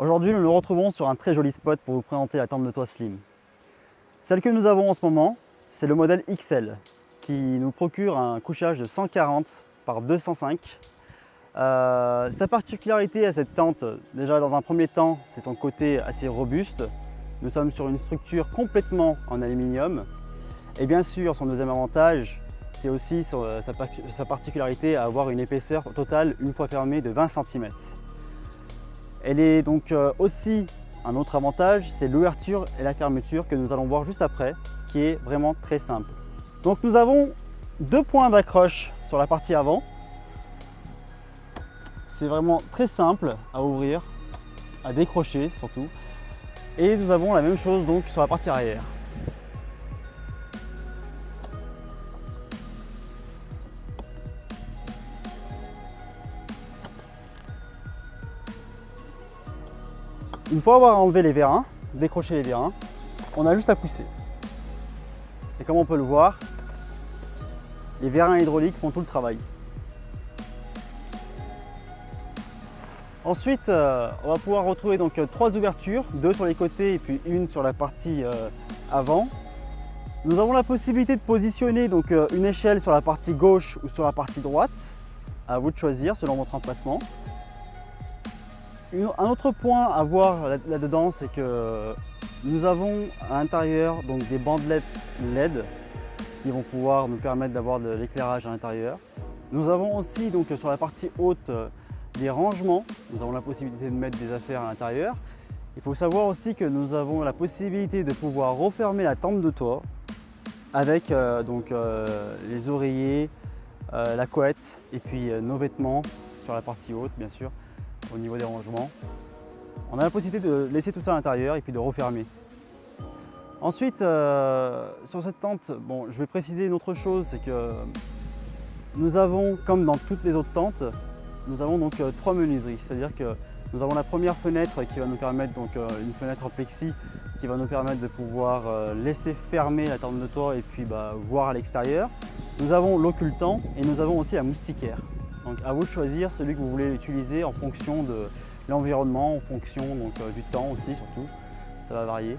Aujourd'hui, nous nous retrouvons sur un très joli spot pour vous présenter la tente de toit Slim. Celle que nous avons en ce moment, c'est le modèle XL qui nous procure un couchage de 140 par 205. Sa particularité à cette tente, déjà dans un premier temps, c'est son côté assez robuste. Nous sommes sur une structure complètement en aluminium. Et bien sûr, son deuxième avantage, c'est aussi sa particularité à avoir une épaisseur totale, une fois fermée, de 20 cm. Elle est donc aussi un autre avantage, c'est l'ouverture et la fermeture que nous allons voir juste après, qui est vraiment très simple. Donc nous avons deux points d'accroche sur la partie avant. C'est vraiment très simple à ouvrir, à décrocher surtout. Et nous avons la même chose donc sur la partie arrière. Une fois avoir enlevé les vérins, décroché les vérins, on a juste à pousser. Et comme on peut le voir, les vérins hydrauliques font tout le travail. Ensuite, on va pouvoir retrouver donc trois ouvertures, deux sur les côtés et puis une sur la partie avant. Nous avons la possibilité de positionner donc une échelle sur la partie gauche ou sur la partie droite. À vous de choisir selon votre emplacement. Un autre point à voir là-dedans, c'est que nous avons à l'intérieur donc des bandelettes LED qui vont pouvoir nous permettre d'avoir de l'éclairage à l'intérieur. Nous avons aussi donc sur la partie haute des rangements. Nous avons la possibilité de mettre des affaires à l'intérieur. Il faut savoir aussi que nous avons la possibilité de pouvoir refermer la tente de toit avec les oreillers, la couette et puis nos vêtements sur la partie haute bien sûr. Au niveau des rangements. On a la possibilité de laisser tout ça à l'intérieur et puis de refermer. Ensuite, sur cette tente, bon, je vais préciser une autre chose, c'est que nous avons, comme dans toutes les autres tentes, nous avons donc trois menuiseries. C'est-à-dire que nous avons la première fenêtre qui va nous permettre, donc une fenêtre en plexi, qui va nous permettre de pouvoir laisser fermer la tente de toit et puis voir à l'extérieur. Nous avons l'occultant et nous avons aussi la moustiquaire. Donc à vous de choisir celui que vous voulez utiliser en fonction de l'environnement, en fonction du temps aussi surtout, ça va varier.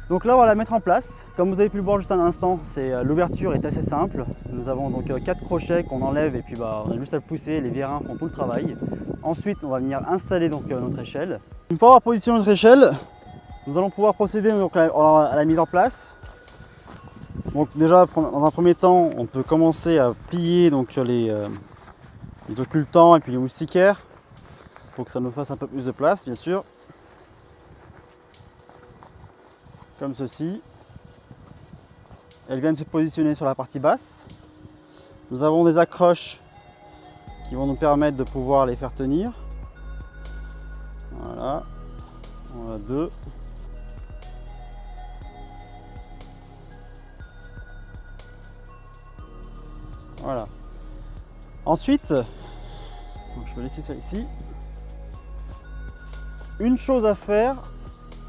Donc là on va la mettre en place. Comme vous avez pu le voir juste un instant, l'ouverture est assez simple. Nous avons donc 4 crochets qu'on enlève et puis on a juste à le pousser, les vérins font tout le travail. Ensuite on va venir installer donc notre échelle. Une fois avoir positionné notre échelle, nous allons pouvoir procéder donc à la mise en place. Donc déjà dans un premier temps on peut commencer à plier donc les occultants et puis les moustiquaires pour que ça nous fasse un peu plus de place bien sûr, comme ceci. Elles viennent se positionner sur la partie basse. Nous avons des accroches qui vont nous permettre de pouvoir les faire tenir. Voilà, on a deux. Voilà. Ensuite, donc je vais laisser ça ici. Une chose à faire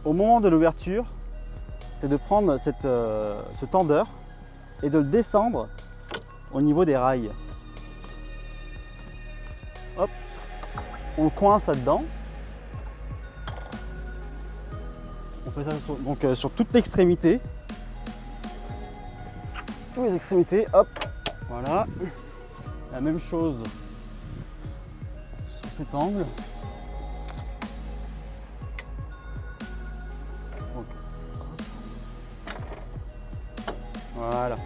au moment de l'ouverture, c'est de prendre ce tendeur et de le descendre au niveau des rails. Hop, on le coince là-dedans. On fait ça sur toute l'extrémité. Toutes les extrémités, hop, voilà. La même chose sur cet angle. Voilà.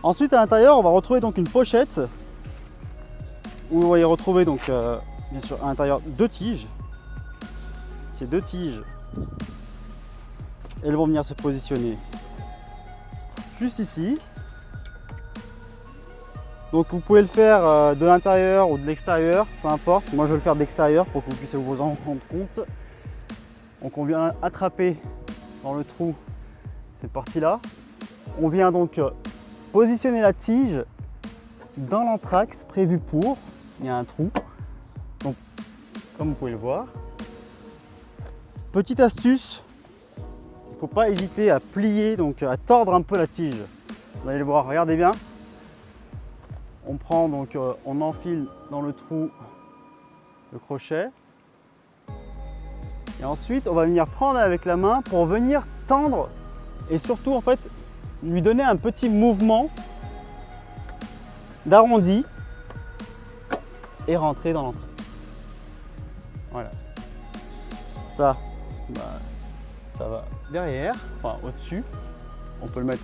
Ensuite à l'intérieur on va retrouver donc une pochette où on va y retrouver donc bien sûr à l'intérieur deux tiges. Ces deux tiges, elles vont venir se positionner juste ici. Donc vous pouvez le faire de l'intérieur ou de l'extérieur, peu importe. Moi je vais le faire de l'extérieur pour que vous puissiez vous en rendre compte. Donc on vient attraper dans le trou cette partie-là. On vient donc positionner la tige dans l'anthrax prévu pour. Il y a un trou. Donc comme vous pouvez le voir. Petite astuce, il ne faut pas hésiter à plier, donc à tordre un peu la tige. Vous allez le voir, regardez bien. On prend donc, on enfile dans le trou le crochet. Et ensuite, on va venir prendre avec la main pour venir tendre et surtout en fait lui donner un petit mouvement d'arrondi et rentrer dans l'entrée. Voilà. Ça, ça va derrière, enfin au-dessus. On peut le mettre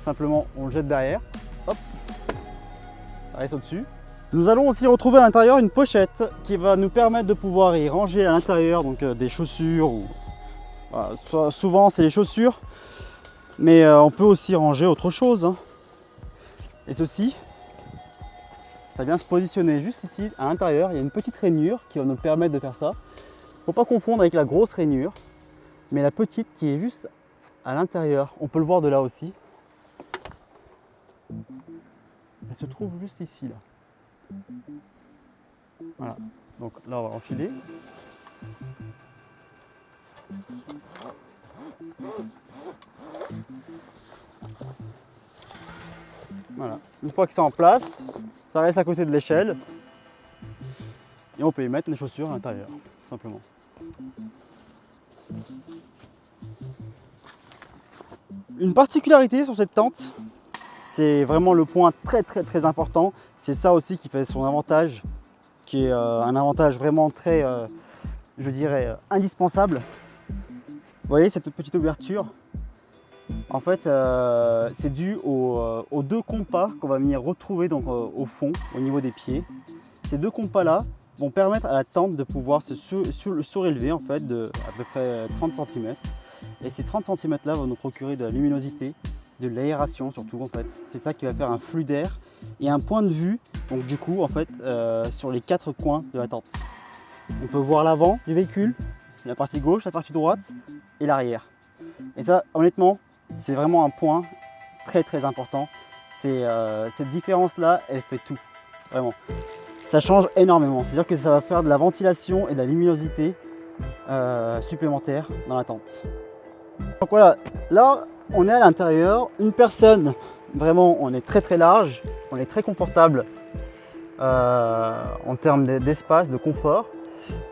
simplement, on le jette derrière. Hop, ça reste au-dessus. Nous allons aussi retrouver à l'intérieur une pochette qui va nous permettre de pouvoir y ranger à l'intérieur donc des chaussures ou souvent c'est les chaussures, mais on peut aussi ranger autre chose. Hein. Et ceci, ça vient se positionner juste ici à l'intérieur. Il y a une petite rainure qui va nous permettre de faire ça. Il ne faut pas confondre avec la grosse rainure, mais la petite qui est juste à l'intérieur. On peut le voir de là aussi. Elle se trouve juste ici là. Voilà, donc là on va l'enfiler. Voilà, une fois que c'est en place, ça reste à côté de l'échelle et on peut y mettre les chaussures à l'intérieur, simplement. Une particularité sur cette tente, c'est vraiment le point très important. C'est ça aussi qui fait son avantage, qui est un avantage vraiment très, je dirais, indispensable. Vous voyez cette petite ouverture? En fait, c'est dû aux deux compas qu'on va venir retrouver donc, au fond, au niveau des pieds. Ces deux compas-là vont permettre à la tente de pouvoir se surélever en fait, de à peu près 30 cm. Et ces 30 cm là vont nous procurer de la luminosité, de l'aération surtout en fait. C'est ça qui va faire un flux d'air et un point de vue, donc du coup en fait sur les quatre coins de la tente. On peut voir l'avant du véhicule, la partie gauche, la partie droite et l'arrière. Et ça honnêtement c'est vraiment un point très important. Cette différence là elle fait tout, vraiment. Ça change énormément, c'est-à-dire que ça va faire de la ventilation et de la luminosité supplémentaire dans la tente. Donc voilà, là on est à l'intérieur, une personne, vraiment on est très large, on est très confortable en termes d'espace, de confort.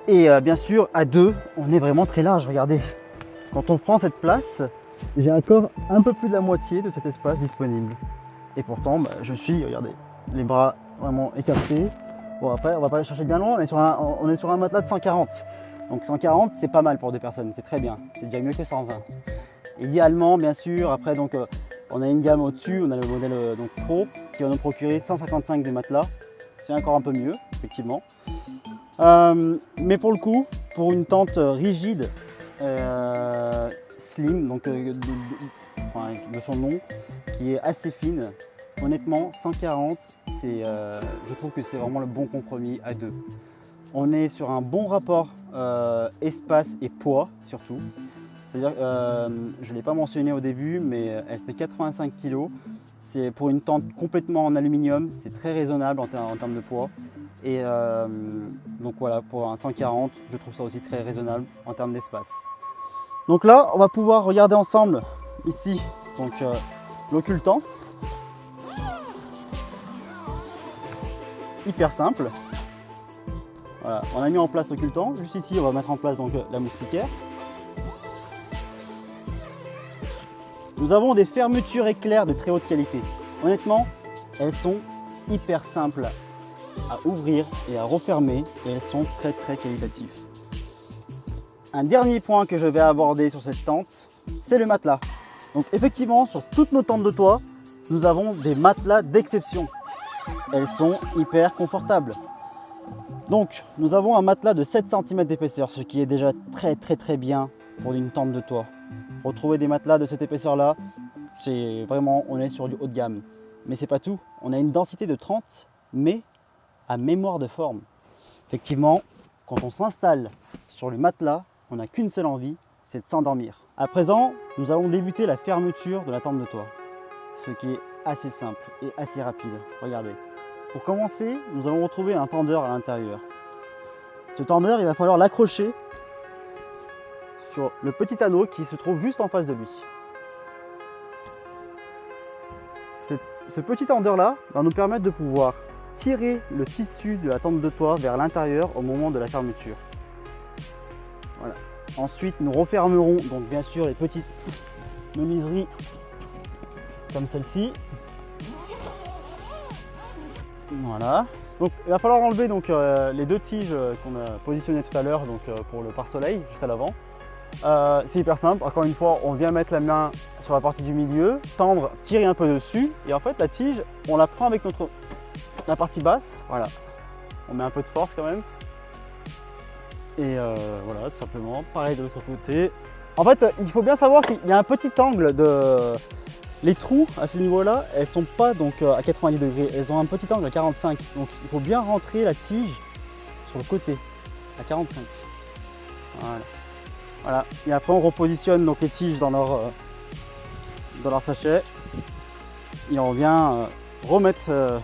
Et bien sûr à deux, on est vraiment très large, regardez. Quand on prend cette place, j'ai encore un peu plus de la moitié de cet espace disponible. Et pourtant, je suis, regardez, les bras vraiment écartés. Bon après, on va pas aller chercher bien loin, on est sur un matelas de 140. Donc 140, c'est pas mal pour deux personnes, c'est très bien. C'est déjà mieux que 120. Idéalement, bien sûr, après donc on a une gamme au-dessus, on a le modèle donc Pro qui va nous procurer 155 de matelas. C'est encore un peu mieux, effectivement. Mais pour le coup, pour une tente rigide, slim, donc de son nom, qui est assez fine, honnêtement 140, je trouve que c'est vraiment le bon compromis à deux. On est sur un bon rapport espace et poids surtout. C'est-à-dire, je ne l'ai pas mentionné au début, mais elle fait 85 kg. C'est pour une tente complètement en aluminium, c'est très raisonnable en termes de poids. Et donc voilà, pour un 140, je trouve ça aussi très raisonnable en termes d'espace. Donc là, on va pouvoir regarder ensemble ici l'occultant. Hyper simple. Voilà, on a mis en place l'occultant. Juste ici, on va mettre en place donc, la moustiquaire. Nous avons des fermetures éclairs de très haute qualité. Honnêtement, elles sont hyper simples à ouvrir et à refermer et elles sont très qualitatives. Un dernier point que je vais aborder sur cette tente, c'est le matelas. Donc effectivement, sur toutes nos tentes de toit, nous avons des matelas d'exception. Elles sont hyper confortables. Donc nous avons un matelas de 7 cm d'épaisseur, ce qui est déjà très bien pour une tente de toit. Retrouver des matelas de cette épaisseur là, c'est vraiment, on est sur du haut de gamme. Mais c'est pas tout, on a une densité de 30, mais à mémoire de forme. Effectivement, quand on s'installe sur le matelas, on n'a qu'une seule envie, c'est de s'endormir. À présent, nous allons débuter la fermeture de la tente de toit, ce qui est assez simple et assez rapide. Regardez. Pour commencer, nous allons retrouver un tendeur à l'intérieur. Ce tendeur, il va falloir l'accrocher sur le petit anneau qui se trouve juste en face de lui. Ce petit tendeur là va nous permettre de pouvoir tirer le tissu de la tente de toit vers l'intérieur au moment de la fermeture. Voilà. Ensuite, nous refermerons donc bien sûr les petites menuiseries comme celle-ci. Voilà. Donc il va falloir enlever donc, les deux tiges qu'on a positionnées tout à l'heure pour le pare-soleil juste à l'avant. C'est hyper simple, encore une fois on vient mettre la main sur la partie du milieu, tendre, tirer un peu dessus et en fait la tige on la prend avec la partie basse, voilà, on met un peu de force quand même et voilà tout simplement, pareil de l'autre côté. En fait il faut bien savoir qu'il y a un petit angle les trous à ce niveau là, elles sont pas donc à 90 degrés, elles ont un petit angle à 45, donc il faut bien rentrer la tige sur le côté à 45, voilà. Voilà, et après on repositionne donc les tiges dans leur sachet et on vient remettre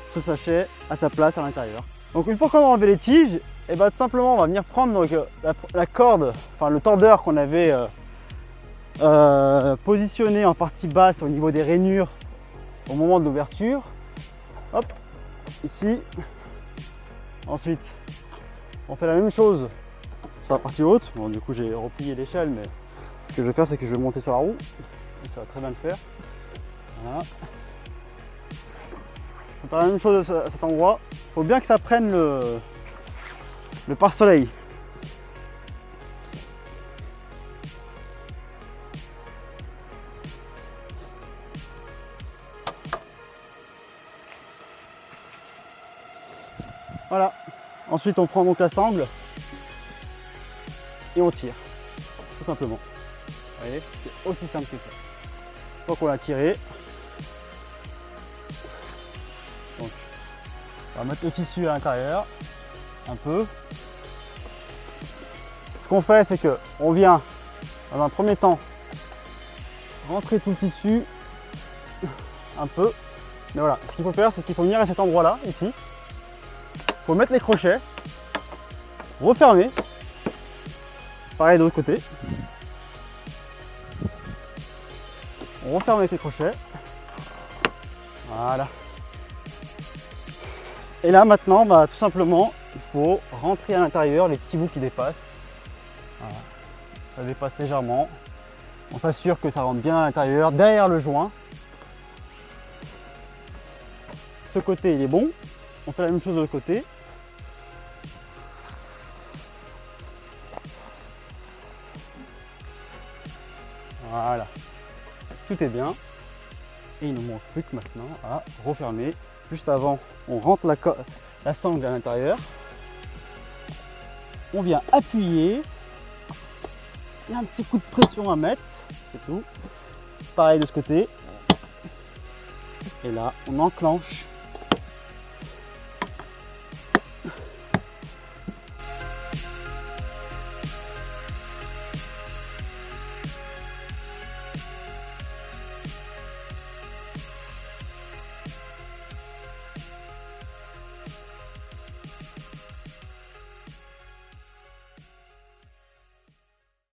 ce sachet à sa place à l'intérieur. Donc une fois qu'on a enlevé les tiges, et tout simplement on va venir prendre donc, la corde, enfin le tordeur qu'on avait positionné en partie basse au niveau des rainures au moment de l'ouverture. Hop, ici. Ensuite, on fait la même chose sur la partie haute. Bon, du coup j'ai replié l'échelle, mais ce que je vais faire c'est que je vais monter sur la roue et ça va très bien le faire. Voilà. On va faire la même chose à cet endroit. Il faut bien que ça prenne le pare-soleil. Voilà. Ensuite on prend donc la sangle et on tire, tout simplement. Vous voyez, c'est aussi simple que ça. Une fois qu'on l'a tiré, donc, on va mettre le tissu à l'intérieur, un peu. Ce qu'on fait, c'est que on vient, dans un premier temps, rentrer tout le tissu, un peu. Mais voilà, ce qu'il faut faire, c'est qu'il faut venir à cet endroit-là, ici. Il faut mettre les crochets, refermer. Pareil de l'autre côté. On referme avec les crochets. Voilà. Et là maintenant, tout simplement, il faut rentrer à l'intérieur les petits bouts qui dépassent. Voilà. Ça dépasse légèrement. On s'assure que ça rentre bien à l'intérieur, derrière le joint. Ce côté, il est bon. On fait la même chose de l'autre côté. Voilà, tout est bien et il ne manque plus que maintenant à refermer. Juste avant, on rentre la sangle à l'intérieur, on vient appuyer, il y a un petit coup de pression à mettre, c'est tout. Pareil de ce côté, et là on enclenche